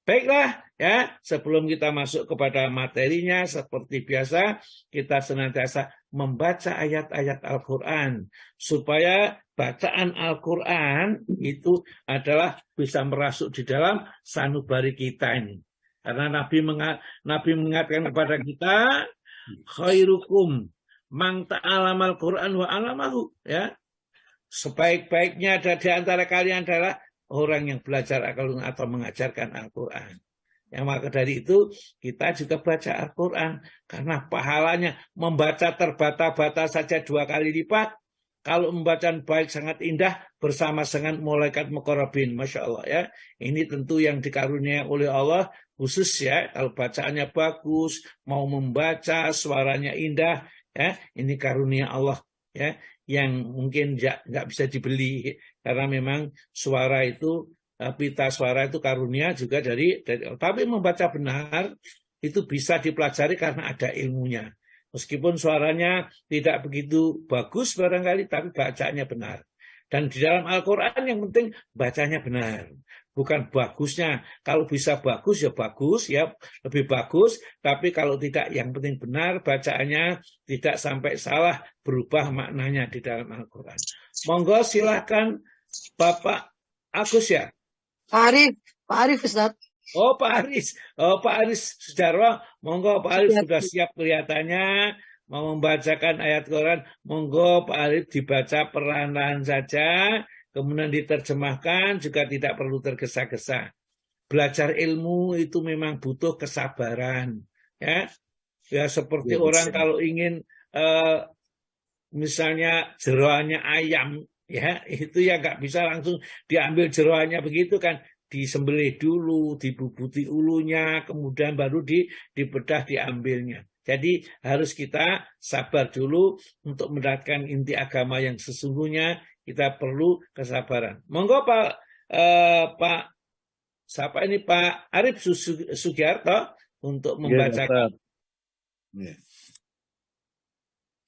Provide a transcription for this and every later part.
Baiklah, ya, sebelum kita masuk kepada materinya, seperti biasa, kita senantiasa membaca ayat-ayat Al-Quran, supaya bacaan Al-Quran itu adalah bisa merasuk di dalam sanubari kita ini. Karena Nabi mengingatkan kepada kita, khairukum man ta'alamal Quran wa alamahu, ya. Sebaik-baiknya di antara kalian adalah orang yang belajar Al-Quran atau mengajarkan Al-Quran. Yang maka dari itu kita juga baca Al-Quran. Karena pahalanya membaca terbata-bata saja 2 kali lipat. Kalau membaca baik sangat indah bersama dengan malaikat muqarrabin. Masya Allah ya. Ini tentu yang dikaruniai oleh Allah khusus ya. Kalau bacaannya bagus, mau membaca, suaranya indah. Ya, ini karunia Allah ya. Yang mungkin nggak bisa dibeli. Karena memang suara itu, pita suara itu karunia juga dari tapi membaca benar itu bisa dipelajari karena ada ilmunya. Meskipun suaranya tidak begitu bagus barangkali, tapi bacanya benar. Dan di dalam Al-Quran yang penting bacanya benar. Bukan bagusnya. Kalau bisa bagus ya bagus, ya lebih bagus. Tapi kalau tidak, yang penting benar bacaannya, tidak sampai salah berubah maknanya di dalam Al-Quran. Monggo silahkan Bapak Agus ya. Pak Arif Ustaz. Oh Pak Aris Sudarwo, monggo Pak Arif sudah siap kelihatannya mau membacakan ayat Quran. Monggo Pak Arif dibaca perlahan-lahan saja, kemudian diterjemahkan, juga tidak perlu tergesa-gesa. Belajar ilmu itu memang butuh kesabaran, ya. Ya seperti orang kalau ingin misalnya jeroannya ayam, ya itu ya nggak bisa langsung diambil jeroannya begitu kan, disembelih dulu, dibubuti ulunya, kemudian baru dibedah diambilnya. Jadi harus kita sabar dulu untuk mendapatkan inti agama yang sesungguhnya. Kita perlu kesabaran. Monggo Pak siapa ini Pak Arif Sugiarto untuk membacakan.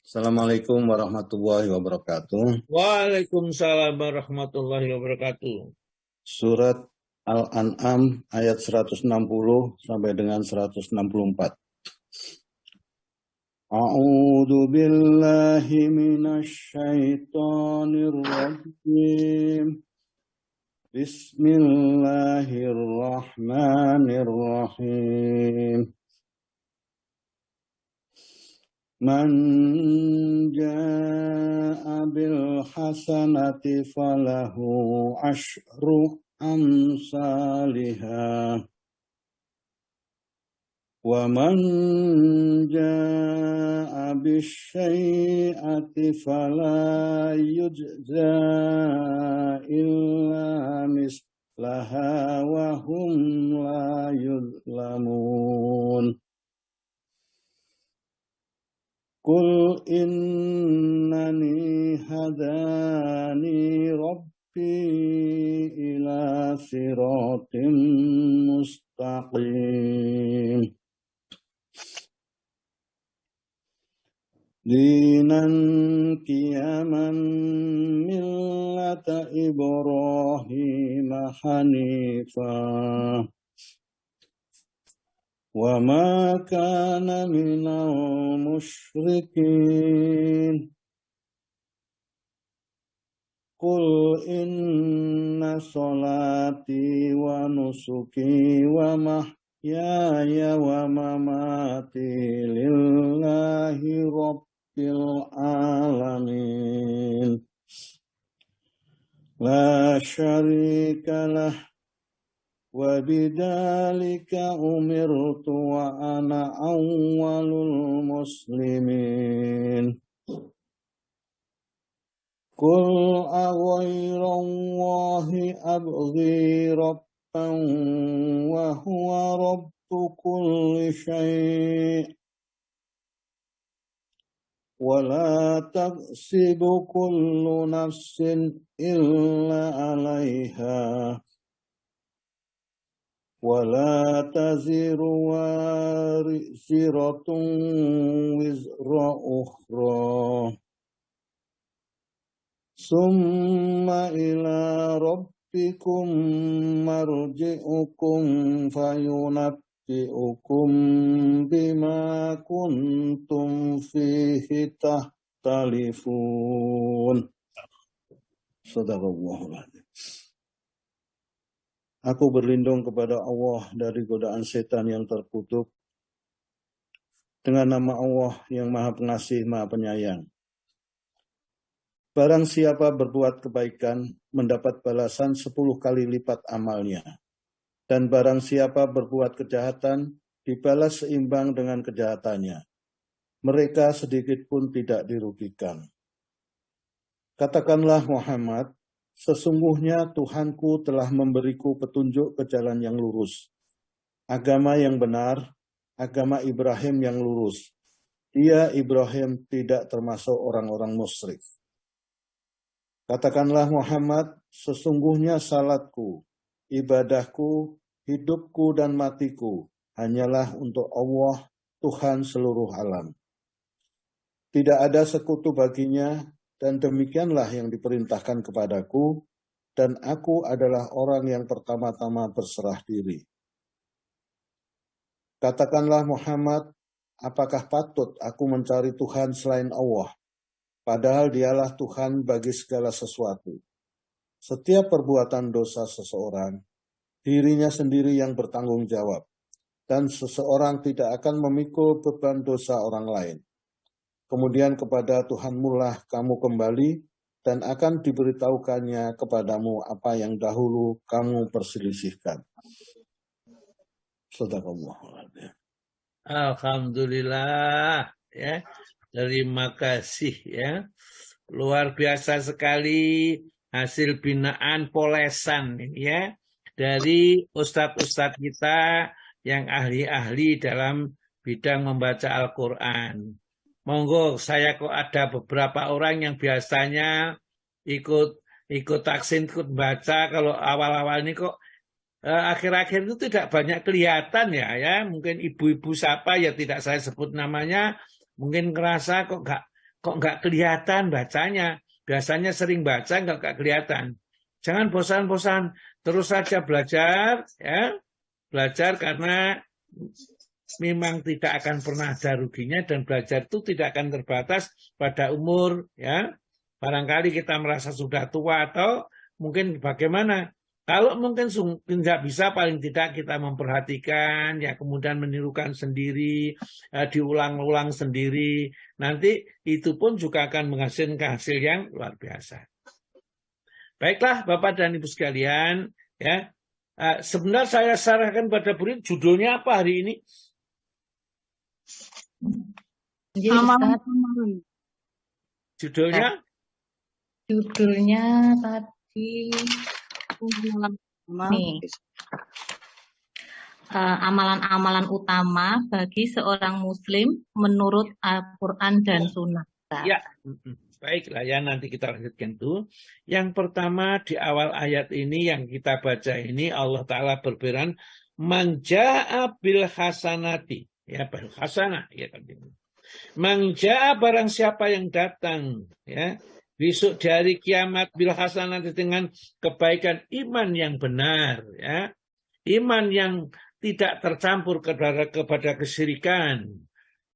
Assalamualaikum warahmatullahi wabarakatuh. Waalaikumsalam warahmatullahi wabarakatuh. Surat Al-An'am ayat 160 sampai dengan 164. A'udzu billahi minasy syaithanir rajim. Bismillahirrahmanirrahim. Man jaa'a bil hasanati falahu asyru amsalihha wa man jaa'a bisyai'ati fala yujza illa mislaha wa hum la yuzlamun. Qul innani hadani rabbi ila siratim mustaqim. Dinan qiyaman millata Ibrahim hanifah. Wa ma kana minal musyrikin. Qul inna salati wa nusuki wa mahyaya wa mamati lillahi rabbil alamin. La syarika lah. Wa bidzalika umirtu wa ana awwalul muslimin. Qul aghayrallahi abghi rabban wa huwa rabbu kulli syai' wa la taksibu kullu nafsin illa 'alaiha. Wala taziru waziratun wizra ukhra. Summa ila rabbikum marji'ukum fayunabbi'ukum bima kuntum fihi tahtalifun. Shadaqallahul adzim. Aku berlindung kepada Allah dari godaan setan yang terkutuk dengan nama Allah yang Maha Pengasih, Maha Penyayang. Barang siapa berbuat kebaikan, mendapat balasan 10 kali lipat amalnya. Dan barang siapa berbuat kejahatan, dibalas seimbang dengan kejahatannya. Mereka sedikit pun tidak dirugikan. Katakanlah Muhammad, sesungguhnya Tuhanku telah memberiku petunjuk ke jalan yang lurus. Agama yang benar, agama Ibrahim yang lurus. Dia, Ibrahim, tidak termasuk orang-orang musyrik. Katakanlah Muhammad, sesungguhnya salatku, ibadahku, hidupku dan matiku hanyalah untuk Allah, Tuhan seluruh alam. Tidak ada sekutu baginya, dan demikianlah yang diperintahkan kepadaku, dan aku adalah orang yang pertama-tama berserah diri. Katakanlah Muhammad, apakah patut aku mencari Tuhan selain Allah? Padahal dialah Tuhan bagi segala sesuatu. Setiap perbuatan dosa seseorang, dirinya sendiri yang bertanggung jawab, dan seseorang tidak akan memikul beban dosa orang lain. Kemudian kepada Tuhanmu lah kamu kembali, dan akan diberitahukannya kepadamu apa yang dahulu kamu perselisihkan. Shadaqallahul. Alhamdulillah, ya. Terima kasih, ya. Luar biasa sekali hasil binaan polesan, ya, dari ustadz-ustadz kita yang ahli-ahli dalam bidang membaca Al-Quran. Monggo, saya kok ada beberapa orang yang biasanya ikut taksin, ikut baca. Kalau awal-awal ini kok akhir-akhir itu tidak banyak kelihatan, ya. Mungkin ibu-ibu siapa ya tidak saya sebut namanya, mungkin ngerasa kok nggak kelihatan bacanya. Biasanya sering baca nggak kelihatan. Jangan bosan-bosan, terus saja belajar, ya. Belajar karena memang tidak akan pernah ada ruginya, dan belajar itu tidak akan terbatas pada umur, ya. Barangkali kita merasa sudah tua atau mungkin bagaimana. Kalau mungkin tidak bisa, paling tidak kita memperhatikan, ya, kemudian menirukan sendiri, diulang-ulang sendiri. Nanti itu pun juga akan menghasilkan hasil yang luar biasa. Baiklah Bapak dan Ibu sekalian, ya. Sebenarnya saya sarankan pada murid, judulnya apa hari ini? Judulnya tadi amalan-amalan utama bagi seorang muslim menurut Al-Quran dan Sunnah. Ya, baiklah ya, nanti kita lanjutkan tuh. Yang pertama di awal ayat ini yang kita baca ini, Allah Ta'ala berfirman, man ja'a bil hasanati, ya, bil hasanah, ya, man ja'a, barang siapa yang datang, ya, besok di hari kiamat bil hasanati, dengan kebaikan iman yang benar, ya, iman yang tidak tercampur kepada kesyirikan.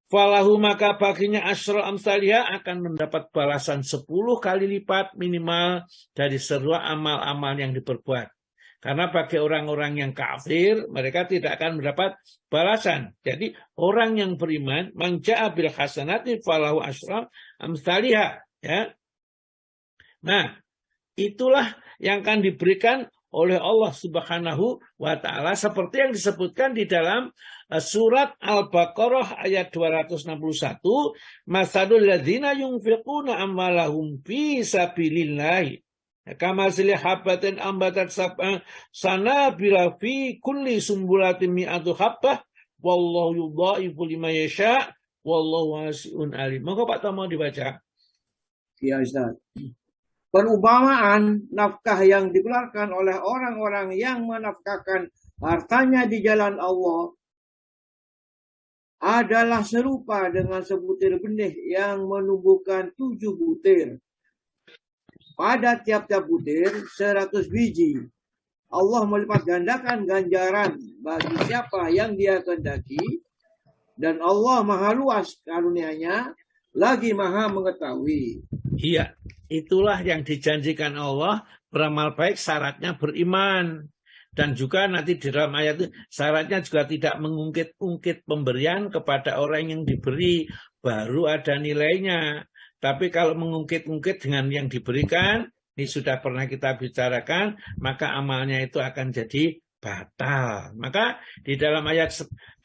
Falahu, maka baginya asyra amsalihah, akan mendapat balasan 10 kali lipat minimal dari seluruh amal-amal yang diperbuat. Karena bagi orang-orang yang kafir, mereka tidak akan mendapat balasan. Jadi orang yang beriman, man ja'a bil hasanati falahu asyra amsalihah, ya. Nah, itulah yang akan diberikan oleh Allah Subhanahu wa Ta'ala, seperti yang disebutkan di dalam surat Al-Baqarah ayat 261, masalul ladzina yunfiquna amwalahum fi sabilillah kamathali habatin ambatat sab'a sanabila fi kulli sumbulatin mi'atu habbah wallahu yudha'ifu liman yasha wallahu wasi'un alim. Maka Pak Tomo dibaca. Ya Ustaz. Perumpamaan nafkah yang dikeluarkan oleh orang-orang yang menafkahkan hartanya di jalan Allah adalah serupa dengan sebutir benih yang menumbuhkan 7 butir. Pada tiap-tiap butir 100 biji. Allah melipat gandakan ganjaran bagi siapa yang Dia kehendaki, dan Allah maha luas karunia-Nya, lagi maha mengetahui. Iya, itulah yang dijanjikan Allah. Beramal baik syaratnya beriman. Dan juga nanti di dalam ayat itu syaratnya juga tidak mengungkit-ungkit pemberian kepada orang yang diberi, baru ada nilainya. Tapi kalau mengungkit-ungkit dengan yang diberikan, ini sudah pernah kita bicarakan, maka amalnya itu akan jadi batal. Maka di dalam ayat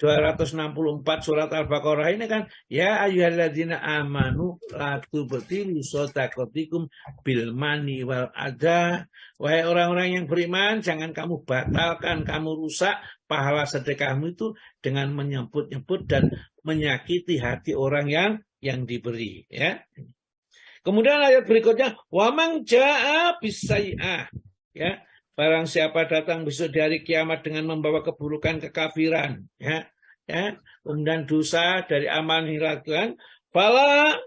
264 surat Al-Baqarah ini kan, ya ayyuhalladzina amanu la tubtilu shadaqatikum bil mani wal adha. Wahai orang-orang yang beriman, jangan kamu batalkan, kamu rusak pahala sedekahmu itu dengan menyebut-nyebut dan menyakiti hati orang yang diberi, ya. Kemudian ayat berikutnya, wa man jaa bisayyi'ah, ya. Barang siapa datang besok di hari kiamat dengan membawa keburukan, kekafiran, ya, kemudian dosa dari amal yang dilakukan, fala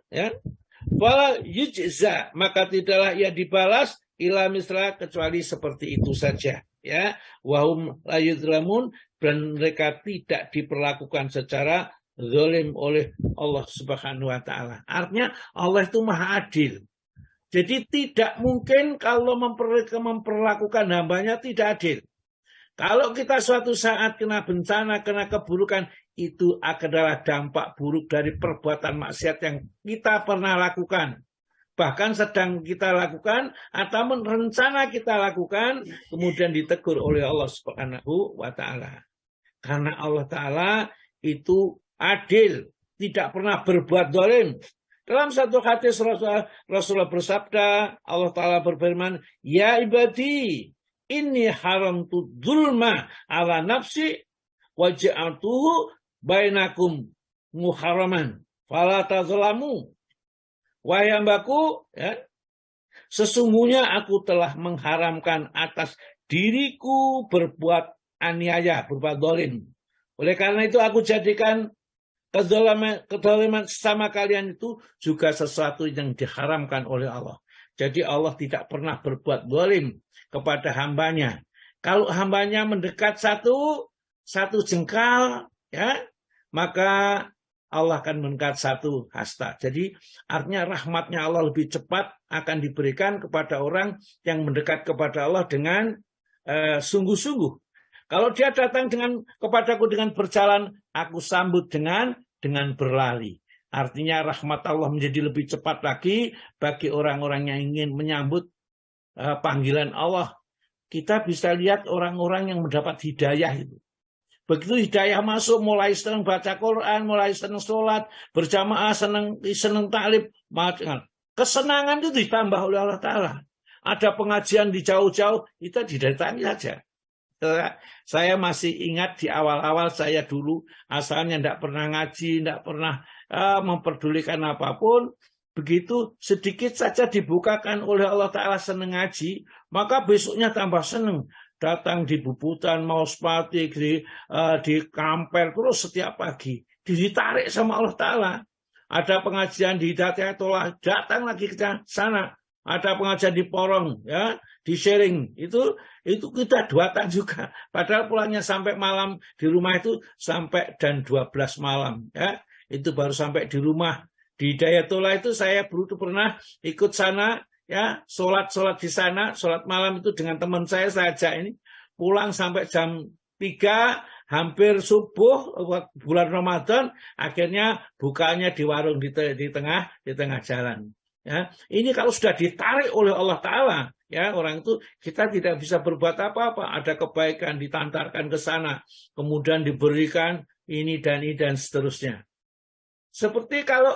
yujza, maka tidaklah ia dibalas ila misla, kecuali seperti itu saja, ya. Wahum la yuzlamun, dan mereka tidak diperlakukan secara zalim oleh Allah Subhanahu wa taala. Artinya Allah itu maha adil. Jadi tidak mungkin kalau memperlakukan hambanya tidak adil. Kalau kita suatu saat kena bencana, kena keburukan, itu adalah dampak buruk dari perbuatan maksiat yang kita pernah lakukan. Bahkan sedang kita lakukan atau rencana kita lakukan, kemudian ditegur oleh Allah Subhanahu wa taala. Karena Allah taala itu adil, tidak pernah berbuat zalim. Dalam satu hadis Rasulullah bersabda, Allah Ta'ala berfirman, ya ibadi, inni haramtu dzulma ala nafsi wa ja'altuhu bainakum muharraman fala tazlamu. Wahai hambaku, ya, sesungguhnya aku telah mengharamkan atas diriku berbuat aniaya, berbuat zalim. Oleh karena itu aku jadikan kezaliman sama kalian itu juga sesuatu yang diharamkan oleh Allah. Jadi Allah tidak pernah berbuat zalim kepada hambanya. Kalau hambanya mendekat satu jengkal, ya, maka Allah akan mendekat satu hasta. Jadi artinya rahmatnya Allah lebih cepat akan diberikan kepada orang yang mendekat kepada Allah dengan sungguh-sungguh. Kalau dia datang kepadaku dengan berjalan, aku sambut dengan berlari. Artinya rahmat Allah menjadi lebih cepat lagi bagi orang-orang yang ingin menyambut panggilan Allah. Kita bisa lihat orang-orang yang mendapat hidayah itu. Begitu hidayah masuk, mulai senang baca Quran, mulai senang sholat, berjamaah, senang ta'lib. Kesenangan itu ditambah oleh Allah Ta'ala. Ada pengajian di jauh-jauh, kita didatangi saja. Saya masih ingat di awal-awal saya dulu, asalnya tidak pernah ngaji, tidak pernah memperdulikan apapun. Begitu sedikit saja dibukakan oleh Allah Ta'ala senang ngaji, maka besoknya tambah senang. Datang di Bubutan, Mauspati, di Kampel, terus setiap pagi. Ditarik sama Allah Ta'ala. Ada pengajian di Hidayatullah, datang lagi ke sana. Ada pengajian di Porong, ya, di Sharing, itu kita datang juga. Padahal pulangnya sampai malam di rumah itu sampai dan 12 malam, ya. Itu baru sampai di rumah. Di Hidayatullah itu saya pernah ikut sana, ya, sholat di sana, sholat malam itu dengan teman saya ajak ini, pulang sampai jam 3, hampir subuh bulan Ramadan, akhirnya bukanya di warung di tengah jalan. Ya, ini kalau sudah ditarik oleh Allah Ta'ala, ya, orang itu kita tidak bisa berbuat apa-apa. Ada kebaikan ditantarkan ke sana, kemudian diberikan ini dan seterusnya. Seperti kalau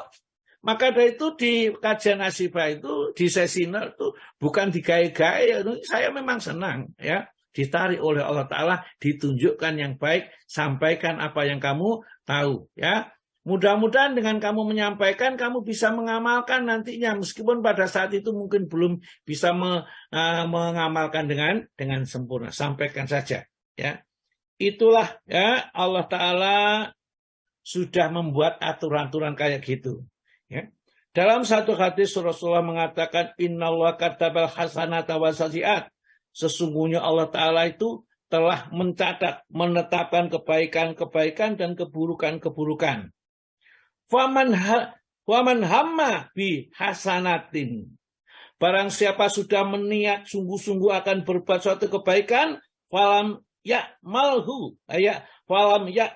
maka dari itu di kajian Asifah itu di sesinar itu bukan digawe-gawe, saya memang senang, ya, ditarik oleh Allah Ta'ala, ditunjukkan yang baik, sampaikan apa yang kamu tahu, ya. Mudah-mudahan dengan kamu menyampaikan, kamu bisa mengamalkan nantinya. Meskipun pada saat itu mungkin belum bisa mengamalkan dengan sempurna. Sampaikan saja. Ya. Itulah, ya, Allah Ta'ala sudah membuat aturan-aturan kayak gitu. Ya. Dalam satu hadis Rasulullah mengatakan, Innallaha katabal hasanata wa sayyi'at. Sesungguhnya Allah Ta'ala itu telah mencatat, menetapkan kebaikan-kebaikan dan keburukan-keburukan. Faman hamma bi hasanatin. Barang siapa sudah meniat sungguh-sungguh akan berbuat suatu kebaikan, falam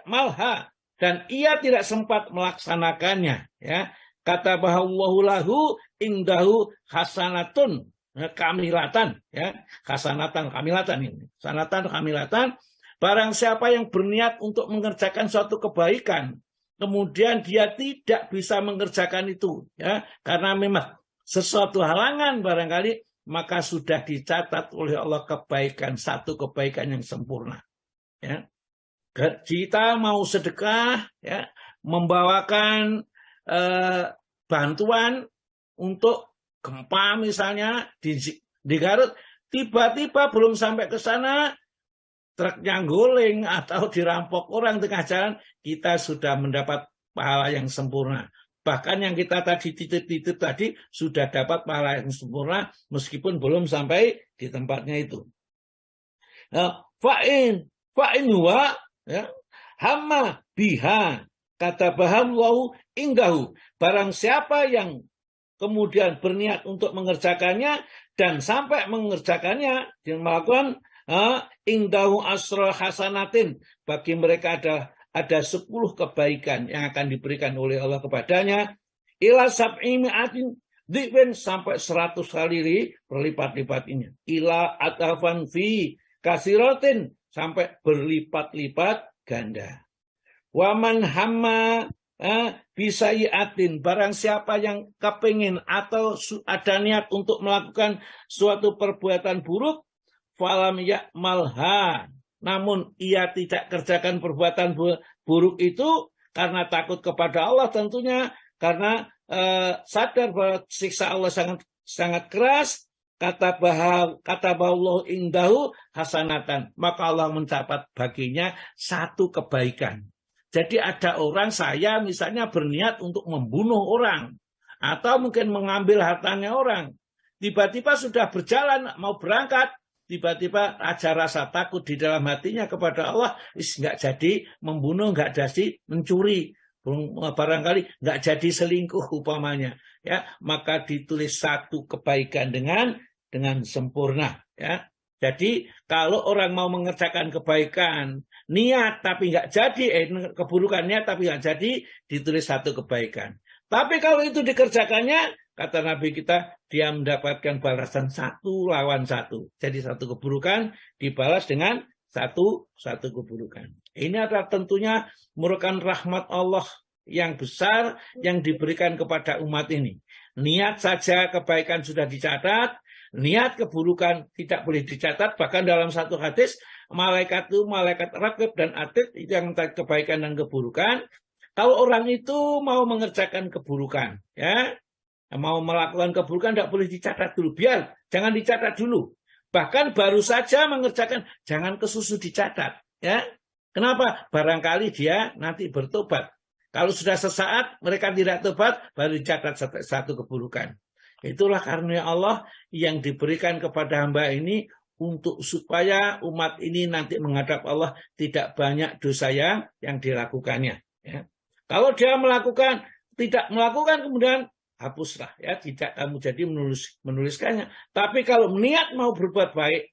malha, dan ia tidak sempat melaksanakannya, ya. Kata bahwa lahu indahu hasanatun kamilatan, ya. Hasanatan kamilatan ini. Hasanatan kamilatan. Barang siapa yang berniat untuk mengerjakan suatu kebaikan, kemudian dia tidak bisa mengerjakan itu, ya, karena memang sesuatu halangan barangkali, maka sudah dicatat oleh Allah kebaikan, satu kebaikan yang sempurna. Ya. Kita mau sedekah, ya, membawakan bantuan untuk gempa misalnya di Garut, tiba-tiba belum sampai ke sana, truknya guling atau dirampok orang tengah jalan, kita sudah mendapat pahala yang sempurna. Bahkan yang kita tadi titip-titip tadi sudah dapat pahala yang sempurna meskipun belum sampai di tempatnya itu. Fa'in huwa, ya, hamma biha, kata bahamlahu ingdahu. Barang siapa yang kemudian berniat untuk mengerjakannya dan sampai mengerjakannya, dan melakukan ingdahu asra hasanatin, bagi mereka ada 10 kebaikan yang akan diberikan oleh Allah kepadanya, ila sab'i mi'atin dhi'bin, sampai 100 kali berlipat-lipatnya, ila atafan fi kasiratin, sampai berlipat-lipat ganda. Waman hamma bisayi'atin, barang siapa yang kepingin atau ada niat untuk melakukan suatu perbuatan buruk, falam ya'malha, namun ia tidak kerjakan perbuatan buruk itu karena takut kepada Allah tentunya, karena sadar bahwa siksa Allah sangat keras. Kata bahwa indahu hasanatan, maka Allah mencatat baginya satu kebaikan. Jadi ada orang, saya misalnya berniat untuk membunuh orang atau mungkin mengambil hartanya orang, tiba-tiba sudah berjalan mau berangkat, tiba-tiba ada rasa takut di dalam hatinya kepada Allah, nggak jadi membunuh, nggak jadi mencuri, barangkali nggak jadi selingkuh umpamanya, ya, maka ditulis satu kebaikan dengan sempurna, ya. Jadi kalau orang mau mengerjakan kebaikan, niat tapi nggak jadi, keburukan niat tapi nggak jadi, ditulis satu kebaikan. Tapi kalau itu dikerjakannya, kata Nabi kita, dia mendapatkan balasan 1 lawan 1. Jadi satu keburukan dibalas dengan satu keburukan. Ini adalah tentunya merupakan rahmat Allah yang besar yang diberikan kepada umat ini. Niat saja kebaikan sudah dicatat, niat keburukan tidak boleh dicatat. Bahkan dalam satu hadis, malaikat raqib dan atid itu yang mencatat kebaikan dan keburukan. Kalau orang itu mau mengerjakan keburukan, ya, mau melakukan keburukan, tidak boleh dicatat dulu. Jangan dicatat dulu. Bahkan baru saja mengerjakan, jangan kesusu dicatat, ya. Kenapa? Barangkali dia nanti bertobat. Kalau sudah sesaat mereka tidak tobat, baru dicatat satu keburukan. Itulah karunia Allah yang diberikan kepada hamba ini untuk supaya umat ini nanti menghadap Allah tidak banyak dosa yang dilakukannya. Ya. Kalau dia tidak melakukan, kemudian hapuslah, ya, tidak kamu jadi menuliskannya. Tapi kalau niat mau berbuat baik,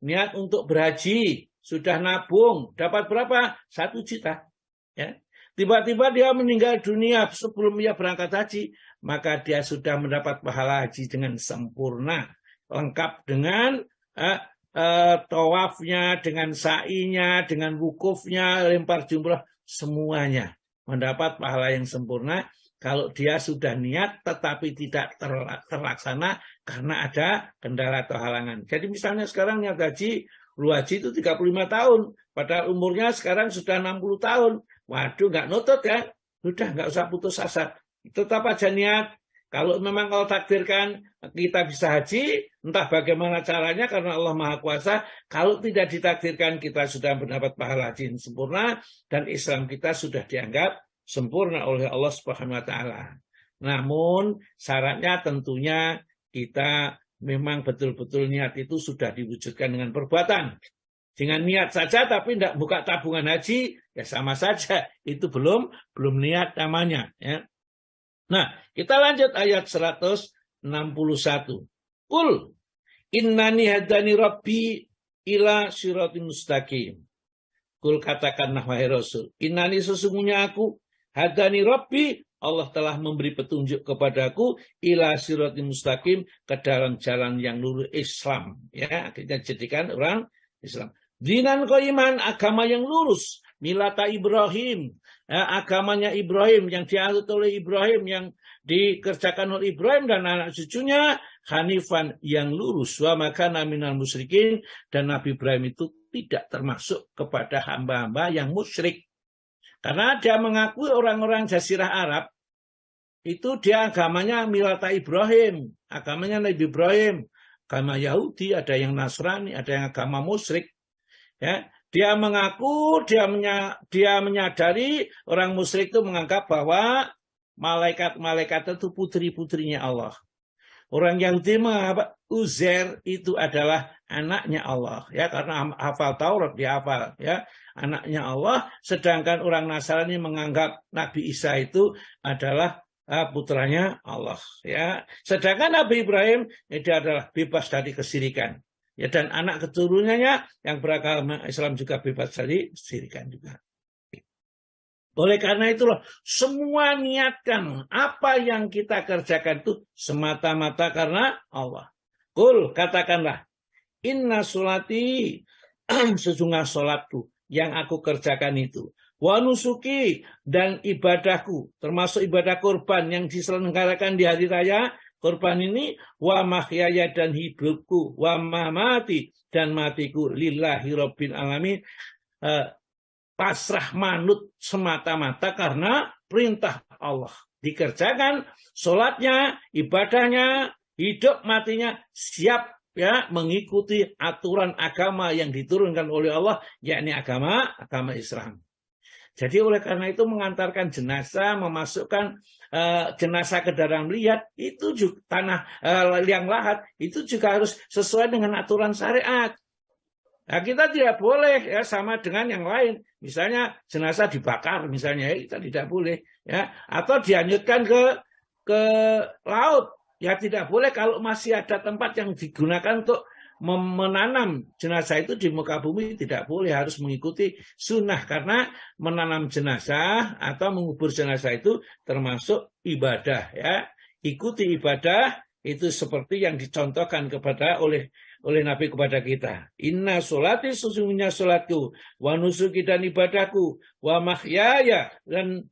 niat untuk berhaji, sudah nabung, dapat berapa? 1 juta. Ya. Tiba-tiba dia meninggal dunia sebelum dia berangkat haji, maka dia sudah mendapat pahala haji dengan sempurna, lengkap dengan tawafnya, dengan sa'inya, dengan wukufnya, lempar jumrah, semuanya mendapat pahala yang sempurna. Kalau dia sudah niat tetapi tidak terlaksana karena ada kendala atau halangan. Jadi misalnya sekarang niat haji, lu haji itu 35 tahun, padahal umurnya sekarang sudah 60 tahun. Waduh, nggak nutut ya, sudah nggak usah putus asa, tetap aja niat. Kalau memang kalau takdirkan kita bisa haji, entah bagaimana caranya karena Allah Maha Kuasa. Kalau tidak ditakdirkan, kita sudah mendapat pahala haji yang sempurna dan Islam kita sudah dianggap sempurna oleh Allah Subhanahu wa taala. Namun syaratnya tentunya kita memang betul-betul niat itu sudah diwujudkan dengan perbuatan. Dengan niat saja tapi tidak buka tabungan haji, ya sama saja. Itu belum niat namanya. Ya. Nah, kita lanjut ayat 161. Qul innani hadani rabbi ila siratin mustaqim. Qul katakanlah wahai Rasul, innani sesungguhnya aku, hadani rabbi, Allah telah memberi petunjuk kepadaku ila siratin mustaqim, ke dalam jalan yang lurus Islam. Ya, kita jadikan orang Islam. Dinan qaiman, agama yang lurus, milata Ibrahim, ya, agamanya Ibrahim yang dianut oleh Ibrahim, yang dikerjakan oleh Ibrahim dan anak cucunya, hanifan yang lurus, wa makana minal musyrikin, dan Nabi Ibrahim itu tidak termasuk kepada hamba-hamba yang musyrik. Karena dia mengakui orang-orang Jazirah Arab itu dia agamanya milata Ibrahim, agamanya Nabi Ibrahim, agama Yahudi, ada yang Nasrani, ada yang agama musyrik. Ya, dia mengaku, dia menyadari orang musyrik itu menganggap bahwa malaikat-malaikat itu putri-putrinya Allah. Orang Yahudi menganggap Uzair itu adalah anaknya Allah, ya, karena hafal Taurat dia hafal, ya, anaknya Allah. Sedangkan orang Nasrani menganggap Nabi Isa itu adalah putranya Allah, ya. Sedangkan Nabi Ibrahim dia adalah bebas dari kesyirikan. Ya, dan anak keturunannya yang beragama Islam juga bebas dari kesyirikan juga. Oleh karena itulah semua niatkan apa yang kita kerjakan itu semata-mata karena Allah. Qul katakanlah, inna sholati, sesungguhnya sholatku yang aku kerjakan itu, wa nusuki, dan ibadahku termasuk ibadah kurban yang diselenggarakan di hari raya kurban ini, wa mahyaya, dan hidupku, wa mamati, dan matiku, lillahi rabbil alamin, pasrah manut semata-mata karena perintah Allah. Dikerjakan sholatnya, ibadahnya, hidup matinya siap, ya, mengikuti aturan agama yang diturunkan oleh Allah, yakni agama Islam. Jadi oleh karena itu mengantarkan jenazah, memasukkan jenazah ke dalam liat, itu juga tanah liang lahat, itu juga harus sesuai dengan aturan syariat. Nah, kita tidak boleh, ya, sama dengan yang lain. Misalnya jenazah dibakar, misalnya, ya, kita tidak boleh, ya, atau dihanyutkan ke laut, ya tidak boleh kalau masih ada tempat yang digunakan untuk menanam jenazah itu di muka bumi, tidak boleh, harus mengikuti sunnah, karena menanam jenazah atau mengubur jenazah itu termasuk ibadah, ya. Ikuti ibadah itu seperti yang dicontohkan oleh Nabi kepada kita. Inna sholati, sesungguhnya sholatku, wa nusuki, dan ibadahku, wa mahyaya, dan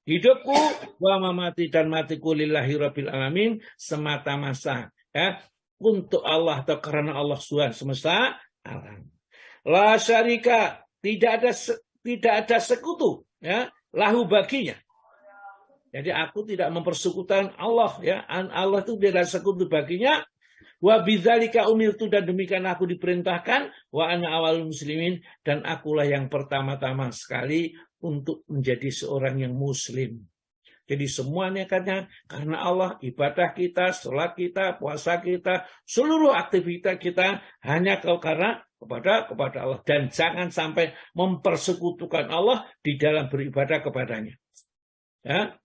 hidupku, wa mamati, dan matiku, lillahi rabbil alamin, semata-mata, ya, untuk Allah atau karena Allah Tuhan semesta alam. La syarika, tidak ada sekutu, ya, lahu baginya. Jadi aku tidak mempersekutukan Allah, ya. Allah itu tidak ada sekutu baginya. Wa bidzalika umirtu, dan demikian aku diperintahkan, wa ana awalul muslimin, dan akulah yang pertama-tama sekali untuk menjadi seorang yang muslim. Jadi semuanya karena Allah, ibadah kita, sholat kita, puasa kita, seluruh aktivitas kita hanya karena kepada Allah, dan jangan sampai mempersekutukan Allah di dalam beribadah kepadanya. Ya.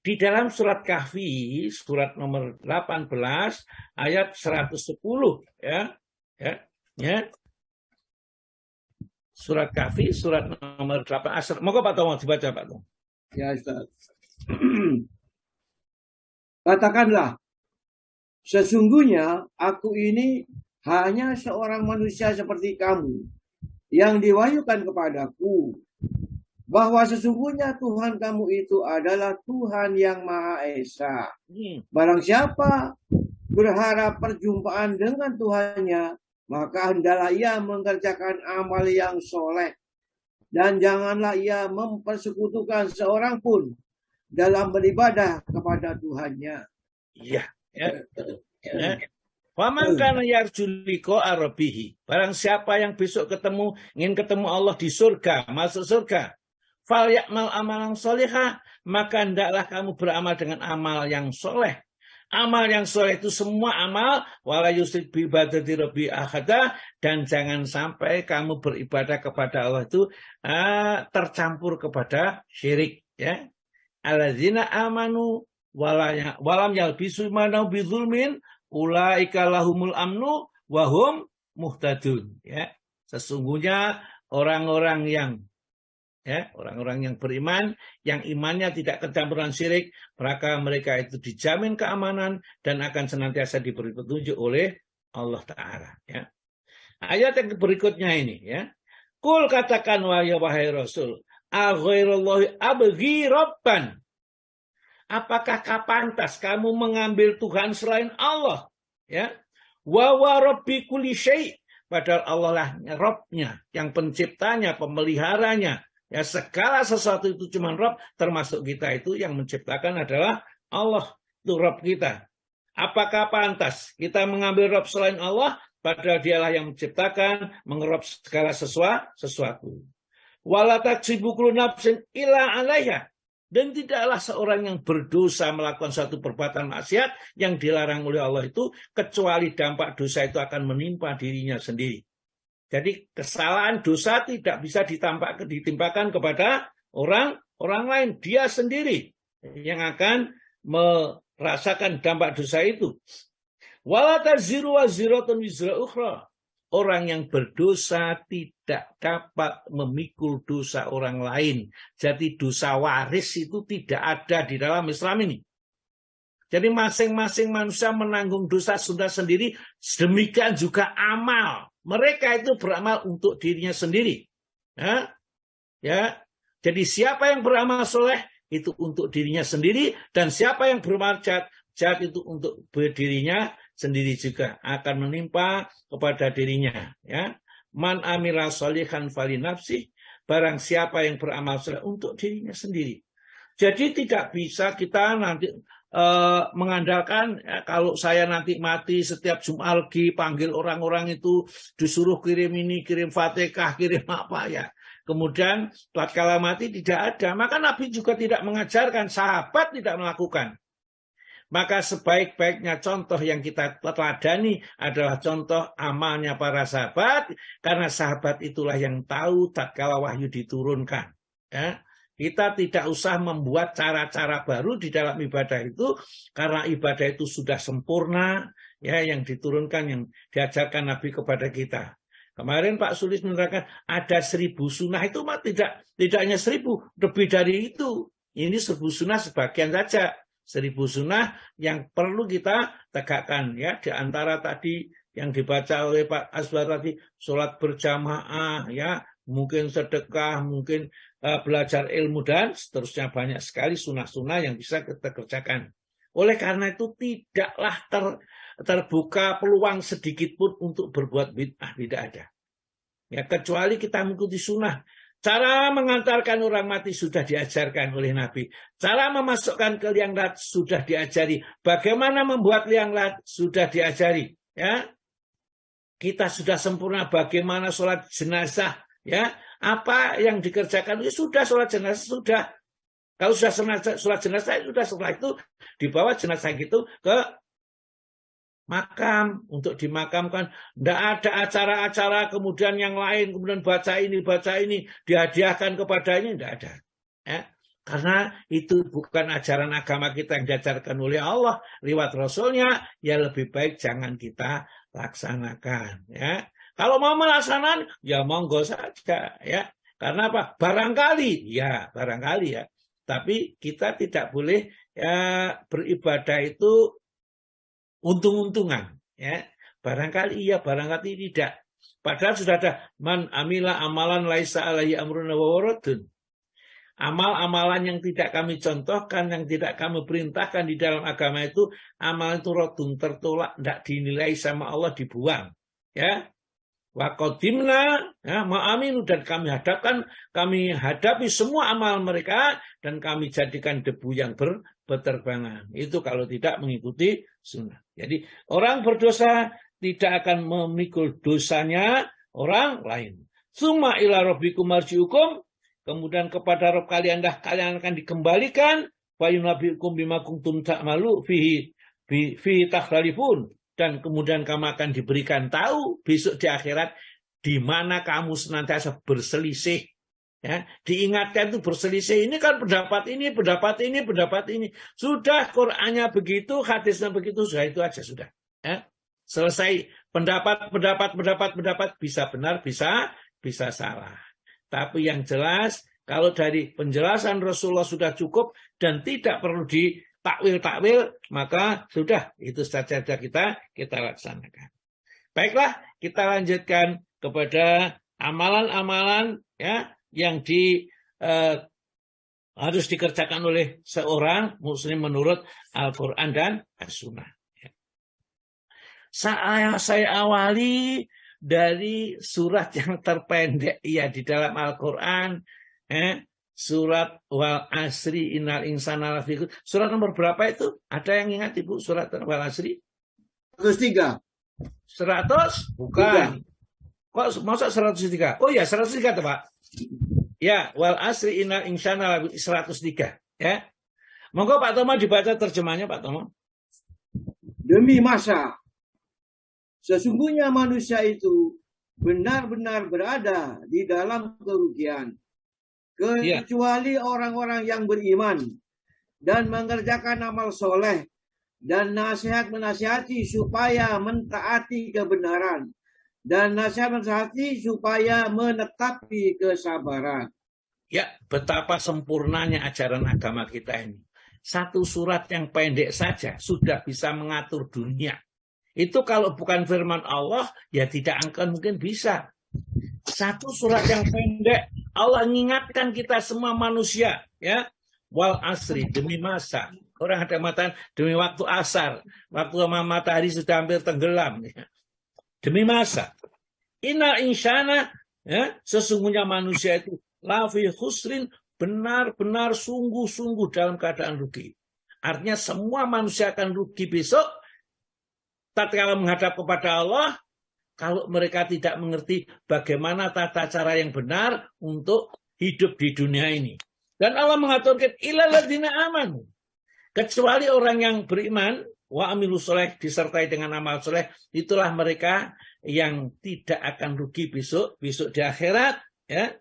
Di dalam surat Kahfi, surat nomor 18, ayat 110, ya. Surat Kahfi, surat nomor 8. Moga Pak Tomo dibaca, Pak Tomo. Ya, Ustaz. Katakanlah, sesungguhnya aku ini hanya seorang manusia seperti kamu, yang diwahyukan kepadaku, bahwa sesungguhnya Tuhan kamu itu adalah Tuhan yang Maha Esa. Barang siapa berharap perjumpaan dengan Tuhannya, maka hendaklah ia mengerjakan amal yang soleh, dan janganlah ia mempersekutukan seorang pun dalam beribadah kepada Tuhannya. Iya. Faman kana yarju liqa'a rabbih, barang siapa yang besok ingin ketemu Allah di surga, masuk surga, fal ya'mal amalan sholihah, maka hendaklah kamu beramal dengan amal yang soleh. Amal yang soleh itu semua amal wala yusyrik bi ibadati rabbi ahada, dan jangan sampai kamu beribadah kepada Allah itu tercampur kepada syirik, ya. Alladzina amanu walam yalbisu imanahum bidzulmin ulaika lahumul amnu wa hum muhtadun, ya. Sesungguhnya orang-orang yang beriman, yang imannya tidak kecampuran syirik, maka mereka itu dijamin keamanan dan akan senantiasa diberi petunjuk oleh Allah Ta'ala. Ya. Ayat yang berikutnya ini, ya. Kul, katakan wahai Rasul, aghairallahi abghi rabban. Apakah pantas kamu mengambil Tuhan selain Allah? Ya. Wa rabbi kulli syai'. Padahal Allah lah Rabbnya, yang penciptanya, pemeliharanya. Ya, segala sesuatu itu cuma Rabb, termasuk kita itu yang menciptakan adalah Allah, itu Rabb kita. Apakah pantas kita mengambil Rabb selain Allah, padahal dialah yang menciptakan, mengerob segala sesuatu. Wala taksibu kullu nafsin illa 'alaiha. Dan tidaklah seorang yang berdosa melakukan suatu perbuatan maksiat yang dilarang oleh Allah itu, kecuali dampak dosa itu akan menimpa dirinya sendiri. Jadi kesalahan dosa tidak bisa ditimpakan kepada orang lain. Dia sendiri yang akan merasakan dampak dosa itu. Wala taziru waziratun wizra ukhra. Orang yang berdosa tidak dapat memikul dosa orang lain. Jadi dosa waris itu tidak ada di dalam Islam ini. Jadi masing-masing manusia menanggung dosa sudah sendiri. Demikian juga amal. Mereka itu beramal untuk dirinya sendiri. Ya. Jadi siapa yang beramal soleh itu untuk dirinya sendiri, dan siapa yang beramal jahat itu untuk dirinya sendiri juga, akan menimpa kepada dirinya. Ya. Man amila sholihan fali nafsi, barang siapa yang beramal soleh untuk dirinya sendiri. Jadi tidak bisa kita nanti mengandalkan, ya, kalau saya nanti mati setiap Jumat Legi panggil orang-orang itu disuruh kirim ini, kirim Fatihah, kirim apa ya. Kemudian tatkala mati tidak ada. Maka Nabi juga tidak mengajarkan, sahabat tidak melakukan. Maka sebaik-baiknya contoh yang kita teladani adalah contoh amalnya para sahabat, karena sahabat itulah yang tahu tatkala wahyu diturunkan. Ya. Kita tidak usah membuat cara-cara baru di dalam ibadah itu, karena ibadah itu sudah sempurna, ya, yang diturunkan, yang diajarkan Nabi kepada kita. Kemarin Pak Sulis menerangkan ada 1000 sunnah, itu mah tidak hanya 1000, lebih dari itu. Ini 1000 sunnah sebagian saja. 1000 sunnah yang perlu kita tegakkan, ya. Di antara tadi yang dibaca oleh Pak Asbar tadi, sholat berjamaah, ya, mungkin sedekah, mungkin belajar ilmu, dan seterusnya, banyak sekali sunnah-sunnah yang bisa kita kerjakan. Oleh karena itu tidaklah terbuka peluang sedikit pun untuk berbuat bid'ah, tidak ada. Ya, kecuali kita mengikuti sunnah. Cara mengantarkan orang mati sudah diajarkan oleh Nabi. Cara memasukkan ke liang lahat sudah diajari. Bagaimana membuat liang lahat sudah diajari. Ya, kita sudah sempurna bagaimana sholat jenazah. Ya, apa yang dikerjakan itu sudah, sholat jenazah sudah. Kalau sudah sholat jenazah sudah, setelah itu dibawa jenazah itu ke makam untuk dimakamkan. Tidak ada acara-acara kemudian yang lain, kemudian baca ini, dihadiahkan kepadanya, tidak ada. Ya. Karena itu bukan ajaran agama kita yang diajarkan oleh Allah lewat Rasulnya, ya lebih baik jangan kita laksanakan. Ya. Kalau mau melaksanakan, ya monggo saja, ya. Karena apa? Barangkali ya. Tapi kita tidak boleh, ya, beribadah itu untung-untungan, ya. Barangkali iya, barangkali tidak. Padahal sudah ada man amila amalan laisa alaihi amruna wa waradun. Amal-amalan yang tidak kami contohkan, yang tidak kami perintahkan di dalam agama itu, amal itu rodun, tertolak, tidak dinilai sama Allah, dibuang, ya. Wa qadimna, ya, ma'aminu, dan kami hadapi semua amal mereka, dan kami jadikan debu yang berterbangan. Itu kalau tidak mengikuti sunnah. Jadi orang berdosa tidak akan memikul dosanya orang lain. Summa ila rabbikum marji'ukum, kemudian kepada Rabb kalian akan dikembalikan, fa yunabbi'ukum bima kuntum ta'malu fihi, fi takhtalifun, dan kemudian kamu akan diberikan tahu besok di akhirat di mana kamu senantiasa berselisih. Ya, diingatkan itu berselisih. Ini kan pendapat ini, pendapat ini, pendapat ini. Sudah Qur'annya begitu, hadisnya begitu, sudah itu aja sudah. Ya. Selesai pendapat bisa benar, bisa salah. Tapi yang jelas kalau dari penjelasan Rasulullah sudah cukup dan tidak perlu ditakwil-takwil, maka sudah itu saja kita laksanakan. Baiklah, kita lanjutkan kepada amalan-amalan ya yang harus dikerjakan oleh seorang muslim menurut Al-Quran dan As-Sunnah. Saya awali dari surat yang terpendek ya di dalam Al-Quran, surat Wal Asri innal insana lafi khusr. Surat nomor berapa itu? Ada yang ingat Ibu surat Wal Asri? 103. 100? Bukan. Kok masa 103? Oh ya 103 Pak. Ya, Wal Asri innal insana lafi 103 ya. Monggo Pak Tomo dibaca terjemahnya Pak Tomo. Demi masa, sesungguhnya manusia itu benar-benar berada di dalam kerugian, kecuali orang-orang yang beriman dan mengerjakan amal soleh dan menasihati supaya mentaati kebenaran dan menasihati supaya menetapi kesabaran. Ya, betapa sempurnanya ajaran agama kita ini. Satu surat yang pendek saja sudah bisa mengatur dunia. Itu kalau bukan firman Allah, ya tidak akan mungkin bisa. Satu surat yang pendek, Allah mengingatkan kita semua manusia, ya. Wal asri, demi masa. Orang ada matan demi waktu asar, waktu matahari sudah hampir tenggelam. Ya. Demi masa. Innal insana, ya, sesungguhnya manusia itu lafi khusrin, benar-benar sungguh-sungguh dalam keadaan rugi. Artinya semua manusia akan rugi besok tatkala menghadap kepada Allah kalau mereka tidak mengerti bagaimana tata cara yang benar untuk hidup di dunia ini. Dan Allah mengaturkan ilal ladzina amanu, kecuali orang yang beriman wa amilus sholeh disertai dengan amal soleh, itulah mereka yang tidak akan rugi besok di akhirat, ya.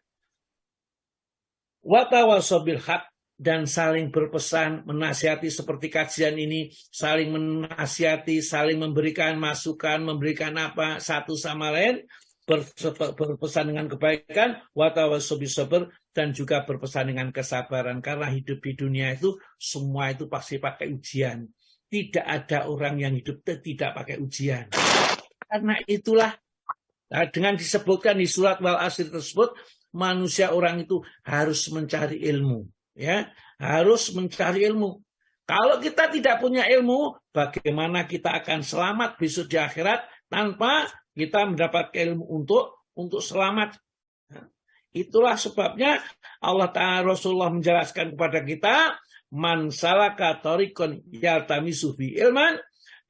Wa tawassaw bil haq, dan saling berpesan, menasihati seperti kajian ini, saling menasihati, saling memberikan masukan, memberikan apa satu sama lain, berpesan dengan kebaikan, wa tawassaw bis sabr, dan juga berpesan dengan kesabaran, karena hidup di dunia itu semua itu pasti pakai ujian. Tidak ada orang yang hidup tidak pakai ujian. Karena itulah dengan disebutkan di surat Wal Asri tersebut, manusia orang itu harus mencari ilmu, ya, harus mencari ilmu. Kalau kita tidak punya ilmu, bagaimana kita akan selamat besok di akhirat tanpa kita mendapatkan ilmu untuk selamat? Itulah sebabnya Allah Ta'ala Rasulullah menjelaskan kepada kita, man salaka tariqan yaltamisu fi ilman,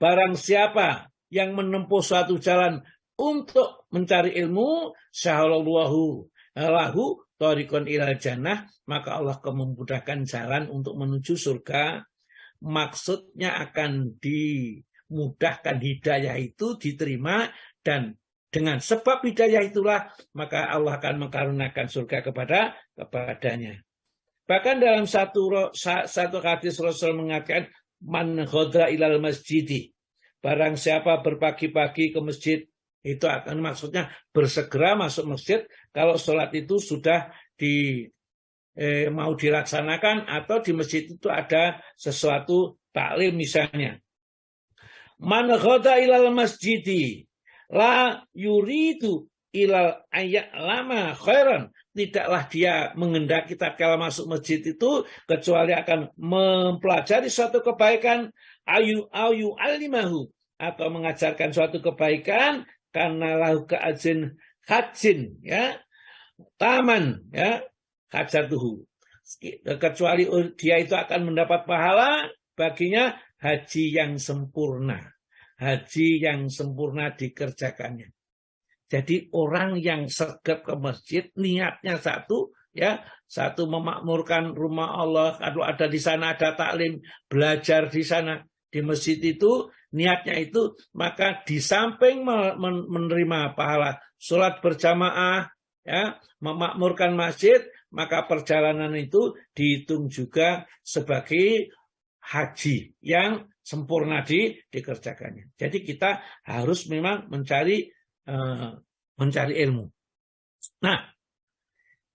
barang siapa yang menempuh suatu jalan untuk mencari ilmu, syahallallahu lahu tariqan ilal jannah, maka Allah akan memudahkan jalan untuk menuju surga. Maksudnya akan dimudahkan, hidayah itu diterima, dan dengan sebab hidayah itulah maka Allah akan mengkaruniakan surga kepadanya. Bahkan dalam satu hadis Rasul mengatakan, man ghadra ilal masjidi, barang siapa berpagi-pagi ke masjid, itu akan maksudnya bersegera masuk masjid kalau sholat itu sudah mau dilaksanakan atau di masjid itu ada sesuatu taklim misalnya. Man ghada ilal masjidi la yuridu ilal ayya'lama khairan, tidaklah dia mengendaki tatkala masuk masjid itu kecuali akan mempelajari suatu kebaikan, ayu alimahu, atau mengajarkan suatu kebaikan, karena lahu keajin hajin, ya, taman, ya, hajatuhu, kecuali dia itu akan mendapat pahala baginya haji yang sempurna, haji yang sempurna dikerjakannya. Jadi orang yang sergap ke masjid niatnya satu, ya, satu memakmurkan rumah Allah, kalau ada di sana ada taklim, belajar di sana, di masjid itu, niatnya itu, maka di samping menerima pahala sholat berjamaah, ya, memakmurkan masjid, maka perjalanan itu dihitung juga sebagai haji yang sempurna dikerjakannya. Jadi kita harus memang mencari ilmu. Nah,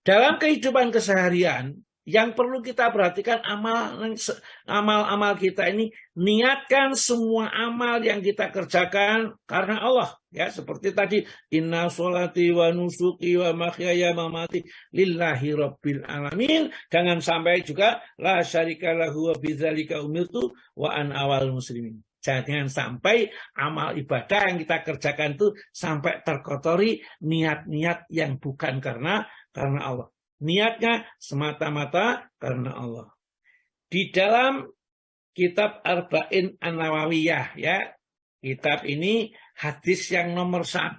dalam kehidupan keseharian yang perlu kita perhatikan amal kita ini, niatkan semua amal yang kita kerjakan karena Allah, ya, seperti tadi inna sholati wa nusuki wa mahyaya wa mamati lillahi rabbil alamin. Jangan sampai juga la syarika lahu wa bidzalika umirtu wa an awal muslimin. Jangan sampai amal ibadah yang kita kerjakan itu sampai terkotori niat-niat yang bukan karena Allah. Niatnya semata-mata karena Allah. Di dalam kitab Arba'in An-Nawawiyah, ya, kitab ini hadis yang nomor 1.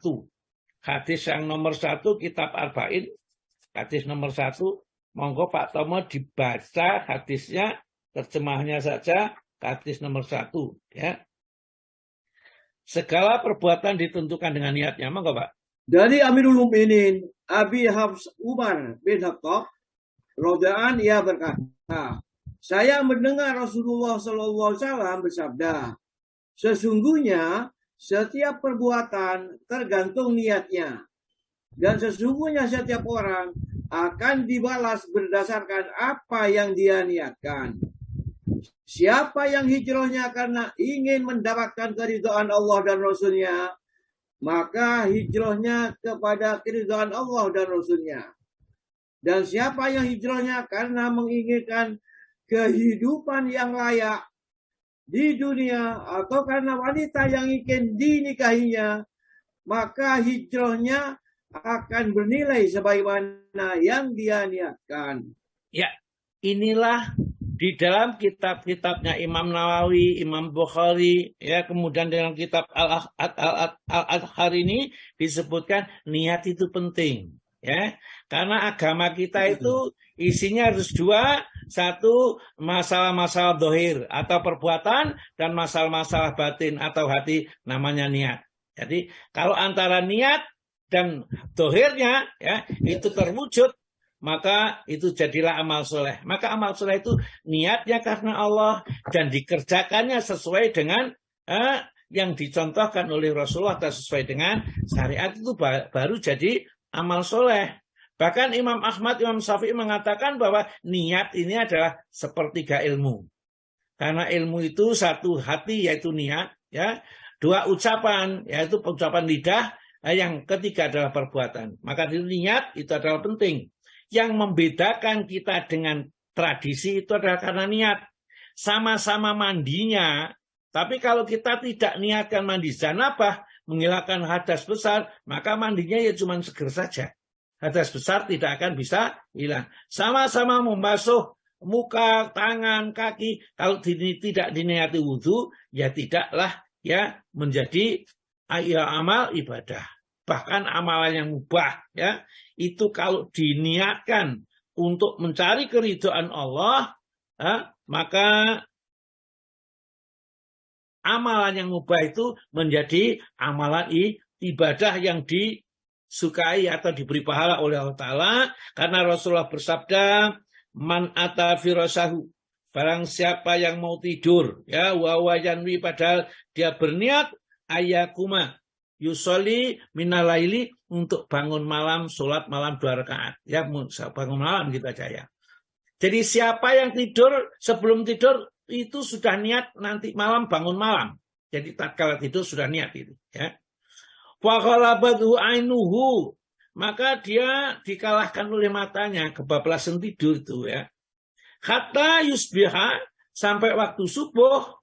Hadis yang nomor 1 kitab Arba'in, hadis nomor 1. Monggo Pak Tomo dibaca hadisnya, terjemahnya saja, hadis nomor 1. Ya. Segala perbuatan ditentukan dengan niatnya. Monggo Pak. Dari Amirul Mukminin Abi Hafs Umar bin Khattab radhiyallahu ia berkata, saya mendengar Rasulullah SAW bersabda, sesungguhnya setiap perbuatan tergantung niatnya, dan sesungguhnya setiap orang akan dibalas berdasarkan apa yang dia niatkan. Siapa yang hijrahnya karena ingin mendapatkan keridhaan Allah dan Rasulnya, maka hijrahnya kepada keridhaan Allah dan Rasulnya. Dan siapa yang hijrahnya karena menginginkan kehidupan yang layak di dunia atau karena wanita yang ingin dinikahinya, maka hijrahnya akan bernilai sebagaimana yang dia niatkan. Ya, inilah di dalam kitab-kitabnya Imam Nawawi, Imam Bukhari, ya, kemudian dalam kitab Al-Adhar ini disebutkan niat itu penting, ya, karena agama kita itu isinya harus dua, satu masalah-masalah dohir atau perbuatan dan masalah-masalah batin atau hati, namanya niat. Jadi kalau antara niat dan dohirnya, ya, itu terwujud, maka itu jadilah amal soleh. Maka amal soleh itu niatnya karena Allah dan dikerjakannya sesuai dengan yang dicontohkan oleh Rasulullah dan sesuai dengan syariat, itu baru jadi amal soleh. Bahkan Imam Ahmad, Imam Syafi'i mengatakan bahwa niat ini adalah sepertiga ilmu. Karena ilmu itu satu hati yaitu niat, ya, dua ucapan yaitu ucapan lidah, yang ketiga adalah perbuatan. Maka niat itu adalah penting. Yang membedakan kita dengan tradisi itu adalah karena niat. Sama-sama mandinya, tapi kalau kita tidak niatkan mandi janabah, menghilangkan hadas besar, maka mandinya ya cuma seger saja. Hadas besar tidak akan bisa hilang. Sama-sama membasuh muka, tangan, kaki, kalau tidak diniati wudhu, ya tidaklah, ya, menjadi amal ibadah. Bahkan amalan yang mubah, ya, itu kalau diniatkan untuk mencari keridhaan Allah, maka amalan yang mubah itu menjadi amalan ibadah yang disukai atau diberi pahala oleh Allah Ta'ala. Karena Rasulullah bersabda, man ata firasahu, barang siapa yang mau tidur, ya, wawayanwi, padahal dia berniat ayakuma yusoli minalaili, untuk bangun malam, sholat malam 2 rakaat. Ya, bangun malam gitu aja, ya. Jadi siapa yang tidur, sebelum tidur itu sudah niat nanti malam bangun malam. Jadi tatkala tidur sudah niat itu, ya. Wa ghalabatu ainuhu, maka dia dikalahkan oleh matanya, kebablasan tidur itu, ya. Hatta yusbiha, sampai waktu subuh,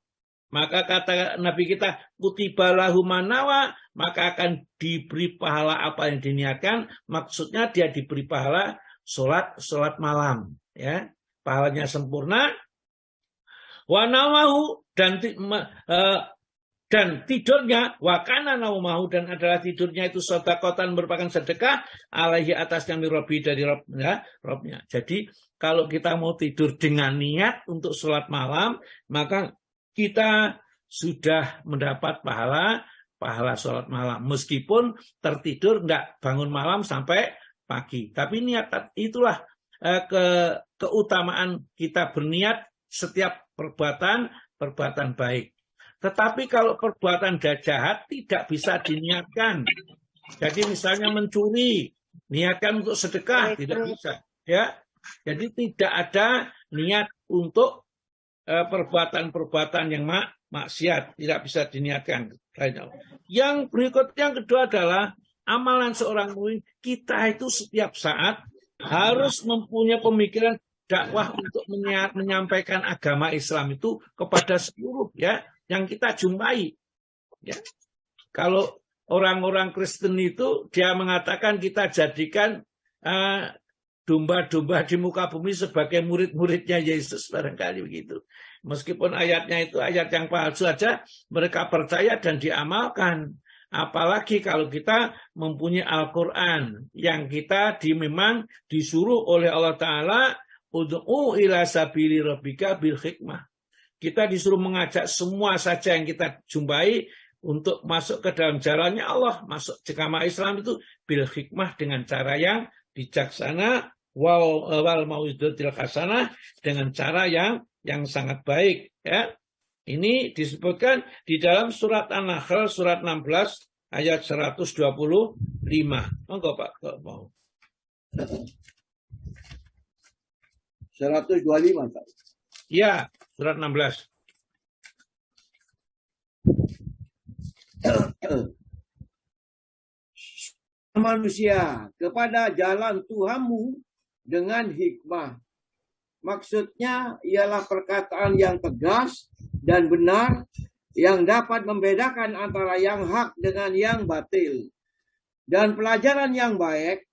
maka kata Nabi kita, kutiba lahu manawa, maka akan diberi pahala apa yang diniatkan. Maksudnya dia diberi pahala sholat malam, ya, pahalanya sempurna. Wanawahu, dan tidurnya, wakana naumahu, dan adalah tidurnya itu sedekatan, merupakan sedekah alaihi atasnya mirobi, dari Robnya. Jadi kalau kita mau tidur dengan niat untuk sholat malam, maka kita sudah mendapat pahala sholat malam. Meskipun tertidur enggak bangun malam sampai pagi. Tapi niat itulah keutamaan kita berniat setiap perbuatan baik. Tetapi kalau perbuatan jahat tidak bisa diniatkan. Jadi misalnya mencuri, niatkan untuk sedekah tidak bisa, ya. Jadi tidak ada niat untuk perbuatan-perbuatan yang maksiat, tidak bisa diniatkan. Yang berikut, yang kedua adalah amalan seorang mukmin. Kita itu setiap saat harus mempunyai pemikiran dakwah untuk menyampaikan agama Islam itu kepada seluruh, ya, yang kita jumpai. Ya. Kalau orang-orang Kristen itu dia mengatakan kita jadikan domba-domba di muka bumi sebagai murid-muridnya Yesus, barangkali begitu. Meskipun ayatnya itu ayat yang palsu saja, mereka percaya dan diamalkan. Apalagi kalau kita mempunyai Al-Quran yang kita memang disuruh oleh Allah Ta'ala ud'u ila sabili rabbika bil hikmah. Kita disuruh mengajak semua saja yang kita jumpai untuk masuk ke dalam jalannya Allah, masuk ke agama Islam itu bil hikmah, dengan cara yang bijaksana, wal mau'izatil hasanah, dengan cara yang sangat baik, ya. Ini disebutkan di dalam surat An-Nahl surat 16 ayat 125. Monggo Pak, kalau mau. 125, Pak. Ya, surat 16. Manusia kepada jalan Tuhanmu dengan hikmah. Maksudnya ialah perkataan yang tegas dan benar yang dapat membedakan antara yang hak dengan yang batil. Dan pelajaran yang baik,